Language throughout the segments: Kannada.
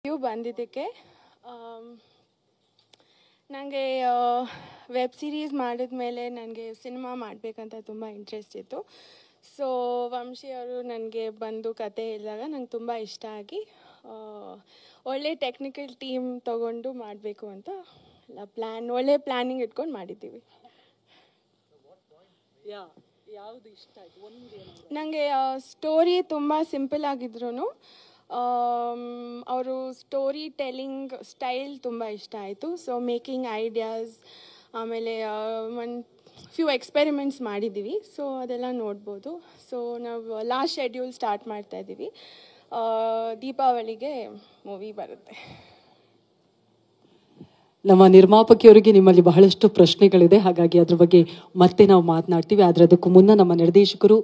ನೀವು ಬಂದಿದ್ದಕ್ಕೆ ನನಗೆ ವೆಬ್ ಸೀರೀಸ್ ಮಾಡಿದ್ಮೇಲೆ ನನಗೆ ಸಿನಿಮಾ ಮಾಡಬೇಕಂತ ತುಂಬ ಇಂಟ್ರೆಸ್ಟ್ ಇತ್ತು. ಸೊ ವಂಶಿ ಅವರು ನನಗೆ ಬಂದು ಕತೆ ಹೇಳಿದಾಗ ನಂಗೆ ತುಂಬ ಇಷ್ಟ ಆಗಿ ಒಳ್ಳೆ ಟೆಕ್ನಿಕಲ್ ಟೀಮ್ ತೊಗೊಂಡು ಮಾಡಬೇಕು ಅಂತ ಒಳ್ಳೆ ಪ್ಲ್ಯಾನಿಂಗ್ ಇಟ್ಕೊಂಡು ಮಾಡಿದ್ದೀವಿ. ನನಗೆ ಸ್ಟೋರಿ ತುಂಬ ಸಿಂಪಲ್ ಆಗಿದ್ರು ಅವರು ಸ್ಟೋರಿ ಟೆಲ್ಲಿಂಗ್ ಸ್ಟೈಲ್ ತುಂಬ ಇಷ್ಟ ಆಯಿತು. ಸೊ ಮೇಕಿಂಗ್ ಐಡಿಯಾಸ್, ಆಮೇಲೆ ಒಂದು ಫ್ಯೂ ಎಕ್ಸ್ಪೆರಿಮೆಂಟ್ಸ್ ಮಾಡಿದ್ದೀವಿ. ಸೊ ಅದೆಲ್ಲ ನೋಡ್ಬೋದು. ಸೊ ನಾವು ಲಾಸ್ಟ್ ಶೆಡ್ಯೂಲ್ ಸ್ಟಾರ್ಟ್ ಮಾಡ್ತಾಯಿದ್ದೀವಿ. ದೀಪಾವಳಿಗೆ ಮೂವಿ ಬರುತ್ತೆ. ನಮ್ಮ ನಿರ್ಮಾಪಕಿಯವರಿಗೆ ನಿಮ್ಮಲ್ಲಿ ಬಹಳಷ್ಟು ಪ್ರಶ್ನೆಗಳಿದೆ, ಹಾಗಾಗಿ ಅದ್ರ ಬಗ್ಗೆ ಮತ್ತೆ ನಾವು ಮಾತನಾಡ್ತೀವಿ. ಆದರೆ ಅದಕ್ಕೂ ಮುನ್ನ ನಮ್ಮ ನಿರ್ದೇಶಕರು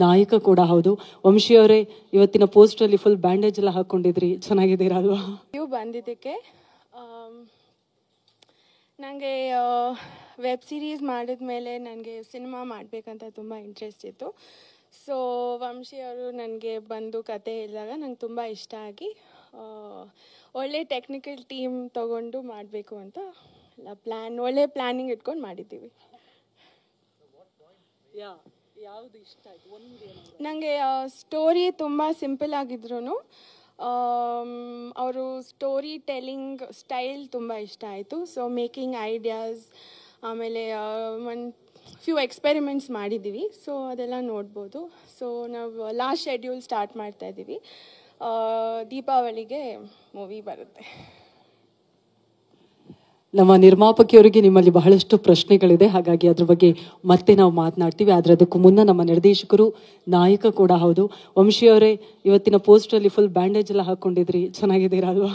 ನಾಯಕ ಕೂಡ ಹೌದು. ವಂಶಿಯವರೇ, ಇವತ್ತಿನ ಪೋಸ್ಟರಲ್ಲಿ ಫುಲ್ ಬ್ಯಾಂಡೇಜ್ ಎಲ್ಲ ಹಾಕ್ಕೊಂಡಿದ್ರಿ, ಚೆನ್ನಾಗಿದ್ದೀರಾ ಅಲ್ವಾ? ನೀವು ಬಂದಿದ್ದಕ್ಕೆ ನನಗೆ ವೆಬ್ ಸೀರೀಸ್ ಮಾಡಿದ್ಮೇಲೆ ನನಗೆ ಸಿನಿಮಾ ಮಾಡಬೇಕಂತ ತುಂಬ ಇಂಟ್ರೆಸ್ಟ್ ಇತ್ತು. ಸೊ ವಂಶಿ ಅವರು ನನಗೆ ಬಂದು ಕತೆ ಹೇಳಿದಾಗ ನಂಗೆ ತುಂಬ ಇಷ್ಟ ಆಗಿ ಒಳ್ಳೆ ಟೆಕ್ನಿಕಲ್ ಟೀಮ್ ತೊಗೊಂಡು ಮಾಡಬೇಕು ಅಂತ ಒಳ್ಳೆ ಪ್ಲ್ಯಾನಿಂಗ್ ಇಟ್ಕೊಂಡು ಮಾಡಿದ್ದೀವಿ. ನನಗೆ ಸ್ಟೋರಿ ತುಂಬ ಸಿಂಪಲ್ ಆಗಿದ್ರು ಅವರು ಸ್ಟೋರಿ ಟೆಲ್ಲಿಂಗ್ ಸ್ಟೈಲ್ ತುಂಬ ಇಷ್ಟ ಆಯಿತು. ಸೊ ಮೇಕಿಂಗ್ ಐಡಿಯಾಸ್, ಆಮೇಲೆ ಒಂದು ಫ್ಯೂ ಎಕ್ಸ್ಪೆರಿಮೆಂಟ್ಸ್ ಮಾಡಿದ್ದೀವಿ. ಸೊ ಅದೆಲ್ಲ ನೋಡ್ಬೋದು. ಸೊ ನಾವು ಲಾಸ್ಟ್ ಶೆಡ್ಯೂಲ್ ಸ್ಟಾರ್ಟ್ ಮಾಡ್ತಾಯಿದ್ದೀವಿ. ದೀಪಾವಳಿಗೆ ಮೂವಿ ಬರುತ್ತೆ. ನಮ್ಮ ನಿರ್ಮಾಪಕಿಯವರಿಗೆ ನಿಮ್ಮಲ್ಲಿ ಬಹಳಷ್ಟು ಪ್ರಶ್ನೆಗಳಿದೆ, ಹಾಗಾಗಿ ಅದ್ರ ಬಗ್ಗೆ ಮತ್ತೆ ನಾವು ಮಾತನಾಡ್ತೀವಿ. ಆದರೆ ಅದಕ್ಕೂ ಮುನ್ನ ನಮ್ಮ ನಿರ್ದೇಶಕರು ನಾಯಕ ಕೂಡ ಹೌದು. ವಂಶಿಯವರೇ, ಇವತ್ತಿನ ಪೋಸ್ಟರಲ್ಲಿ ಫುಲ್ ಬ್ಯಾಂಡೇಜ್ ಎಲ್ಲ ಹಾಕ್ಕೊಂಡಿದ್ರಿ, ಚೆನ್ನಾಗಿದ್ದೀರಾ ಅಲ್ವಾ?